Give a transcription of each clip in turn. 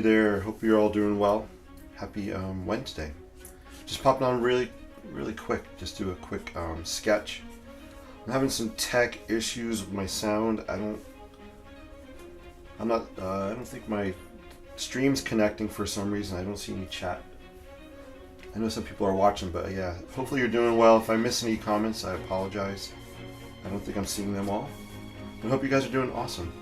there. Hope you're all doing well. Happy Wednesday. Just popping on really quick. Just do a quick sketch. I'm having some tech issues with my sound. I don't think my stream's connecting for some reason. I don't see any chat. I know some people are watching, but yeah, hopefully you're doing well. If I miss any comments, I apologize. I don't think I'm seeing them all. But I hope you guys are doing awesome.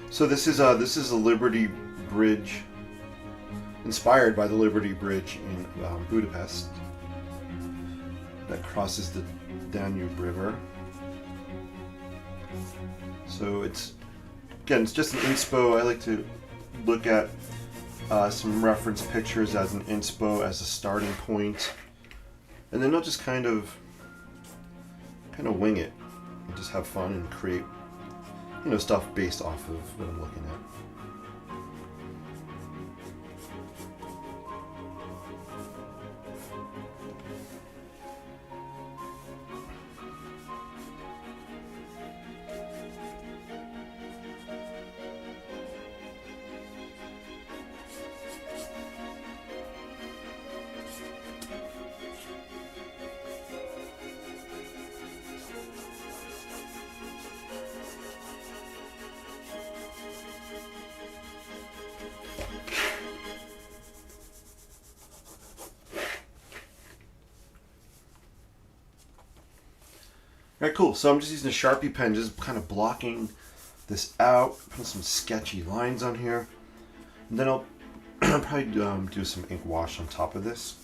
So this is a Liberty Bridge, inspired by the Liberty Bridge in Budapest that crosses the Danube River. So it's just an inspo. I like to look at some reference pictures as an inspo, as a starting point, and then I'll just kind of wing it and just have fun and create, stuff based off of what I'm looking at. Alright, cool. So I'm just using a Sharpie pen, just kind of blocking this out, putting some sketchy lines on here. And then I'll probably do some ink wash on top of this.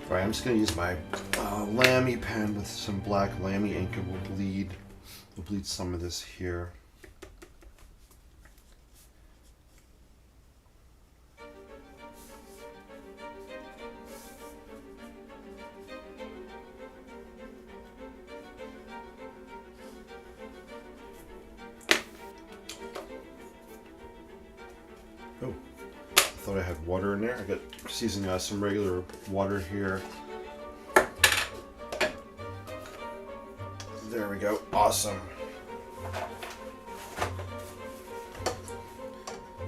Alright, I'm just going to use my Lamy pen with some black Lamy ink, and we'll bleed some of this here. Oh, I thought I had water in there. I got just using some regular water here. There we go. Awesome.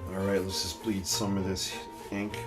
All right, let's just bleed some of this ink.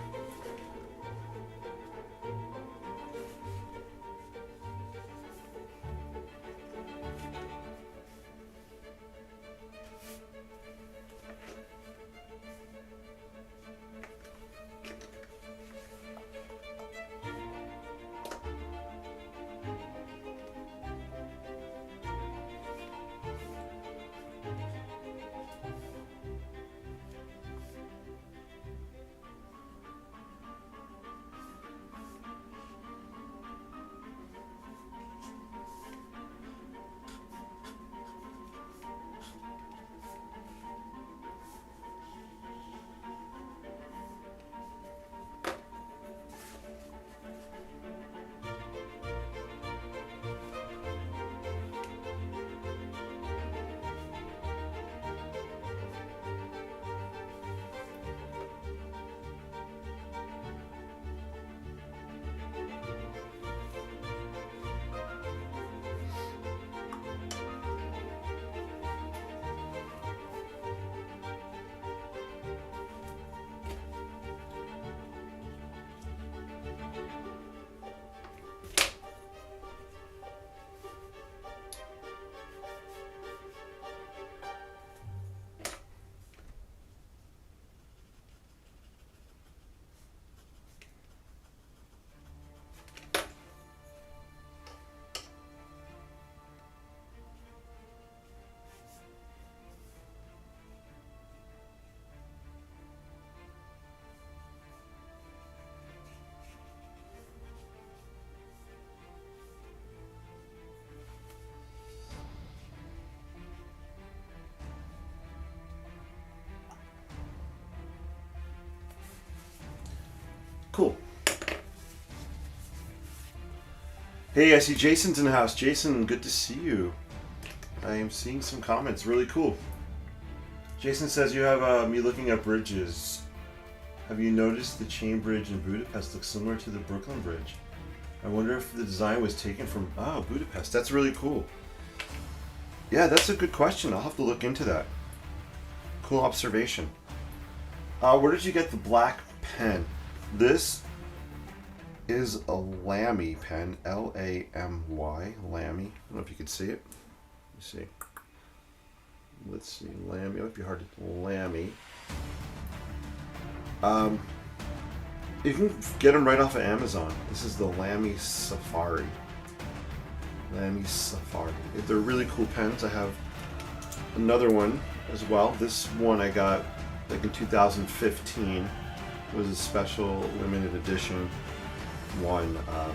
Cool. Hey, I see Jason's in the house. Jason, good to see you. I am seeing some comments. Really cool. Jason says you have me looking at bridges. Have you noticed the chain bridge in Budapest looks similar to the Brooklyn Bridge? I wonder if the design was taken from Budapest. That's really cool. Yeah, that's a good question. I'll have to look into that. Cool observation. Where did you get the black pen? This is a Lamy pen. L-A-M-Y. Lamy. I don't know if you can see it. Let's see. Let's see. Lamy. It might be hard to... Lamy. You can get them right off of Amazon. This is the Lamy Safari. Lamy Safari. They're really cool pens. I have another one as well. This one I got like in 2015. It was a special limited edition one. I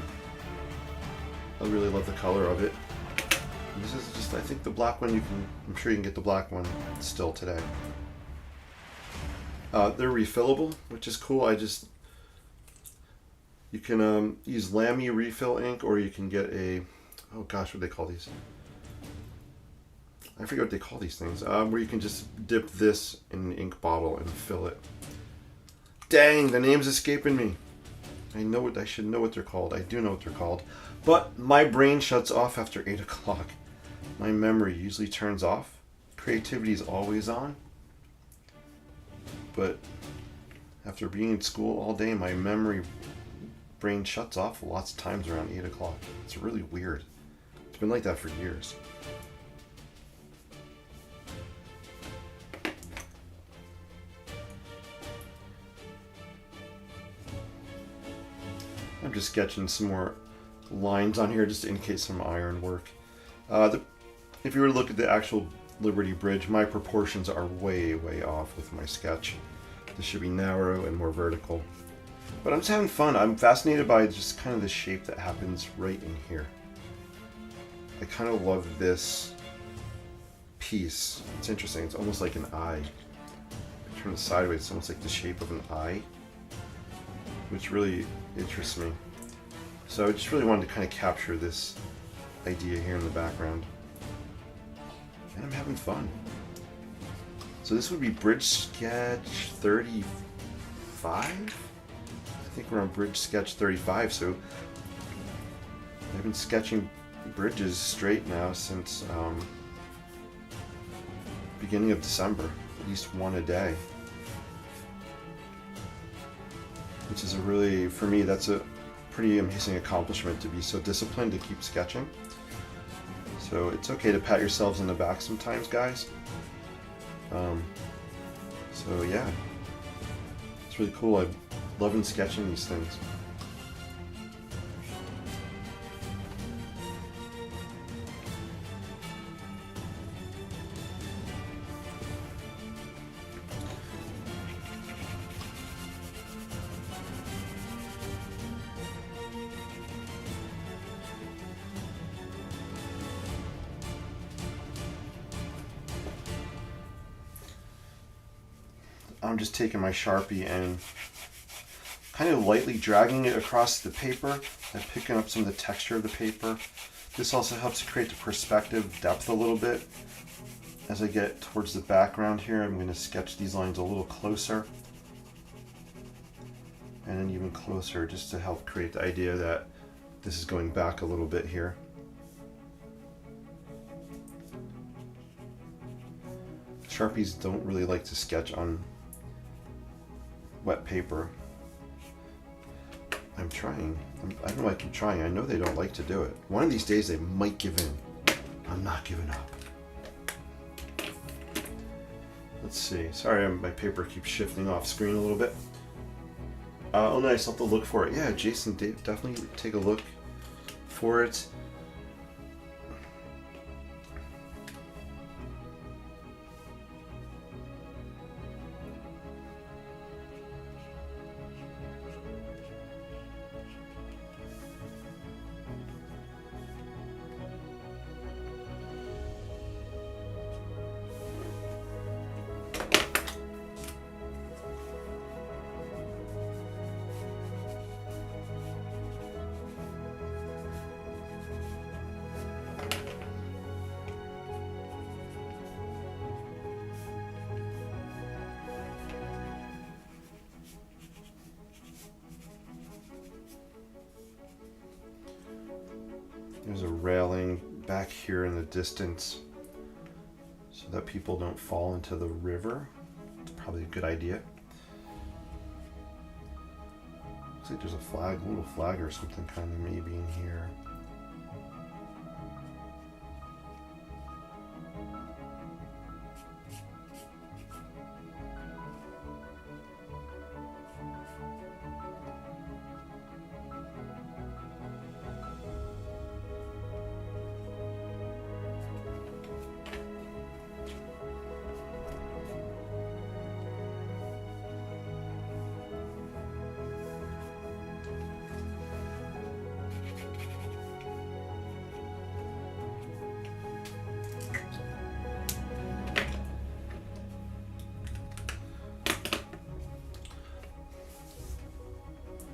really love the color of it. This is just, I think the black one I'm sure you can get the black one still today. They're refillable, which is cool. You can use Lamy refill ink, or you can get oh gosh, what do they call these? I forget what they call these things. Where you can just dip this in an ink bottle and fill it. Dang, the name's escaping me. I should know what they're called. I do know what they're called. But my brain shuts off after 8 o'clock. My memory usually turns off. Creativity is always on. But after being in school all day, my brain shuts off lots of times around 8 o'clock. It's really weird. It's been like that for years. I'm just sketching some more lines on here just to indicate some iron work. If you were to look at the actual Liberty Bridge, my proportions are way, way off with my sketch. This should be narrow and more vertical. But I'm just having fun. I'm fascinated by just kind of the shape that happens right in here. I kind of love this piece. It's interesting. It's almost like an eye. If I turn it sideways, it's almost like the shape of an eye, which really interests me. So I just really wanted to kind of capture this idea here in the background. And I'm having fun. So this would be bridge sketch 35? I think we're on bridge sketch 35, so I've been sketching bridges straight now since beginning of December, at least one a day. Which is for me, that's a pretty amazing accomplishment to be so disciplined to keep sketching. So it's okay to pat yourselves on the back sometimes, guys. So yeah, it's really cool. I'm loving sketching these things. I'm just taking my Sharpie and kind of lightly dragging it across the paper and picking up some of the texture of the paper. This also helps create the perspective depth a little bit. As I get towards the background here, I'm going to sketch these lines a little closer. And then even closer, just to help create the idea that this is going back a little bit here. Sharpies don't really like to sketch on wet paper. I'm trying. I don't know why I keep trying. I know they don't like to do it. One of these days they might give in. I'm not giving up. Let's see. Sorry, my paper keeps shifting off screen a little bit. Oh nice, I'll have to look for it. Yeah, Jason, definitely take a look for it. There's a railing back here in the distance so that people don't fall into the river. It's probably a good idea. Looks like there's a flag, a little flag or something kind of maybe in here.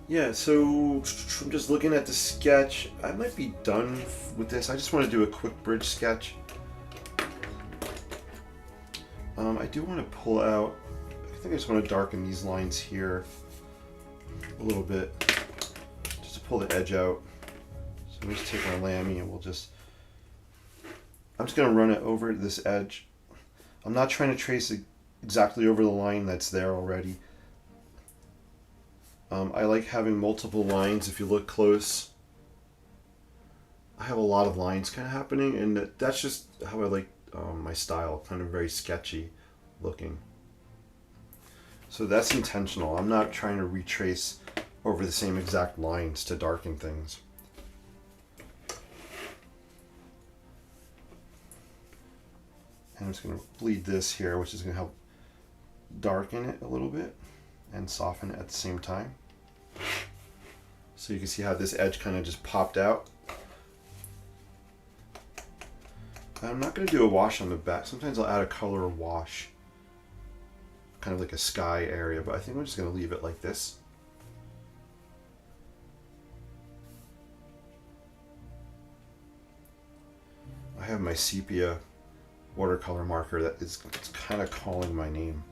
Yeah, so I'm just looking at the sketch. I might be done with this. I just want to do a quick bridge sketch. I do want to pull out, I think I just want to darken these lines here a little bit, just to pull the edge out. So let me just take my Lamy and I'm just going to run it over this edge. I'm not trying to trace it exactly over the line that's there already. I like having multiple lines. If you look close, I have a lot of lines kind of happening, and that's just how I like my style, kind of very sketchy looking. So that's intentional. I'm not trying to retrace over the same exact lines to darken things. And I'm just going to bleed this here, which is going to help darken it a little bit and soften it at the same time. So you can see how this edge kind of just popped out. I'm not going to do a wash on the back. Sometimes I'll add a color wash, kind of like a sky area, but I think I'm just going to leave it like this. I have my sepia watercolor marker that is kind of calling my name.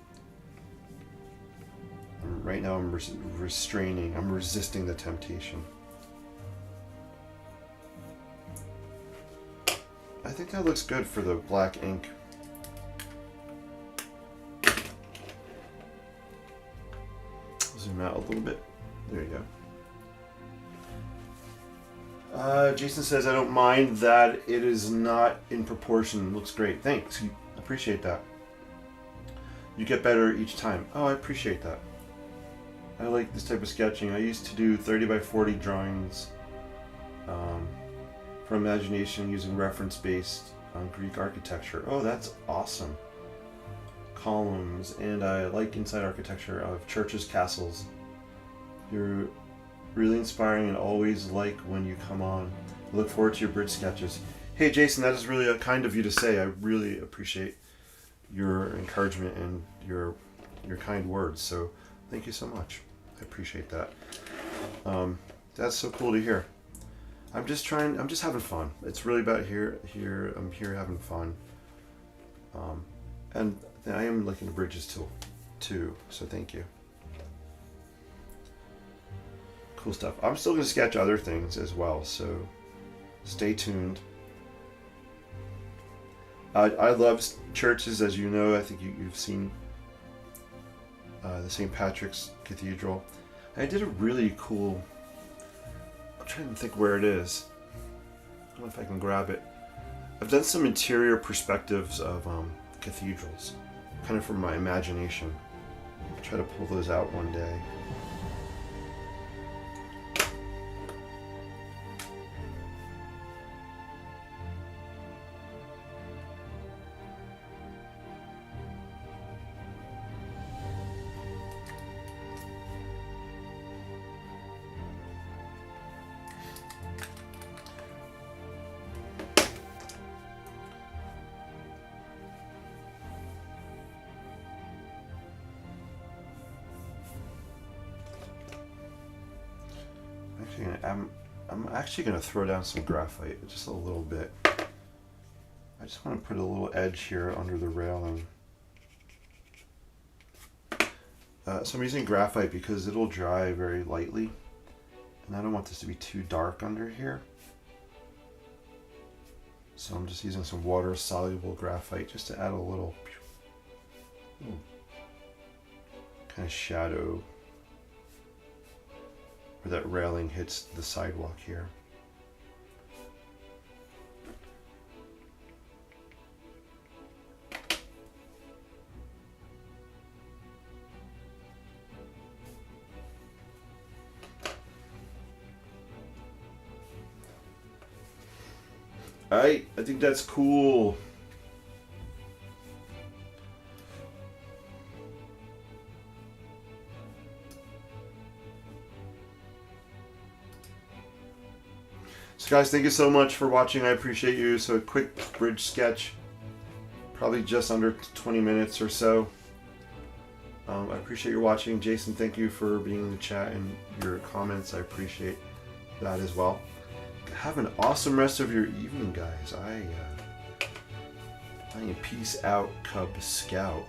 Right now I'm restraining, I'm resisting the temptation. I think that looks good for the black ink. Zoom out a little bit. There you go. Jason says, I don't mind that it is not in proportion. Looks great. Thanks. I appreciate that. You get better each time. Oh, I appreciate that. I like this type of sketching. I used to do 30 by 40 drawings for imagination using reference-based Greek architecture. Oh, that's awesome. Columns, and I like inside architecture of churches, castles. You're really inspiring and always like when you come on. I look forward to your bridge sketches. Hey Jason, that is really kind of you to say. I really appreciate your encouragement and your kind words. So thank you so much. I appreciate that. That's so cool to hear. I'm just having fun. It's really about I'm here having fun. And I am looking at bridges too, so thank you. Cool stuff. I'm still going to sketch other things as well, so stay tuned. I love churches, as you know. I think you've seen the St. Patrick's Cathedral. I did a really cool, I'm trying to think where it is. I don't know if I can grab it. I've done some interior perspectives of cathedrals, kind of from my imagination. I'll try to pull those out one day. I'm actually going to throw down some graphite, just a little bit. I just want to put a little edge here under the railing. So I'm using graphite because it'll dry very lightly, and I don't want this to be too dark under here. So I'm just using some water-soluble graphite just to add a little kind of shadow where that railing hits the sidewalk here. Alright, I think that's cool. So guys, thank you so much for watching. I appreciate you. So a quick bridge sketch, probably just under 20 minutes or so. I appreciate your watching. Jason, thank you for being in the chat and your comments. I appreciate that as well. Have an awesome rest of your evening, guys. I peace out, Cub Scout.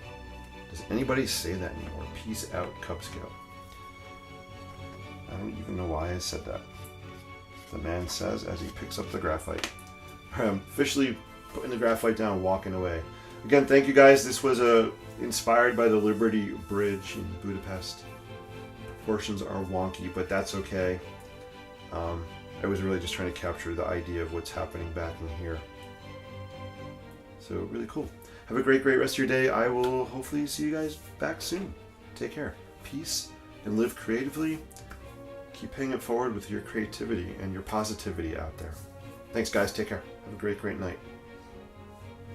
Does anybody say that anymore? Peace out, Cub Scout. I don't even know why I said that. The man says as he picks up the graphite. I'm officially putting the graphite down and walking away. Again, thank you guys. This was inspired by the Liberty Bridge in Budapest. Proportions are wonky, but that's okay. I was really just trying to capture the idea of what's happening back in here. So really cool. Have a great rest of your day. I will hopefully see you guys back soon. Take care. Peace and live creatively. Keep paying it forward with your creativity and your positivity out there. Thanks guys. Take care. Have a great night.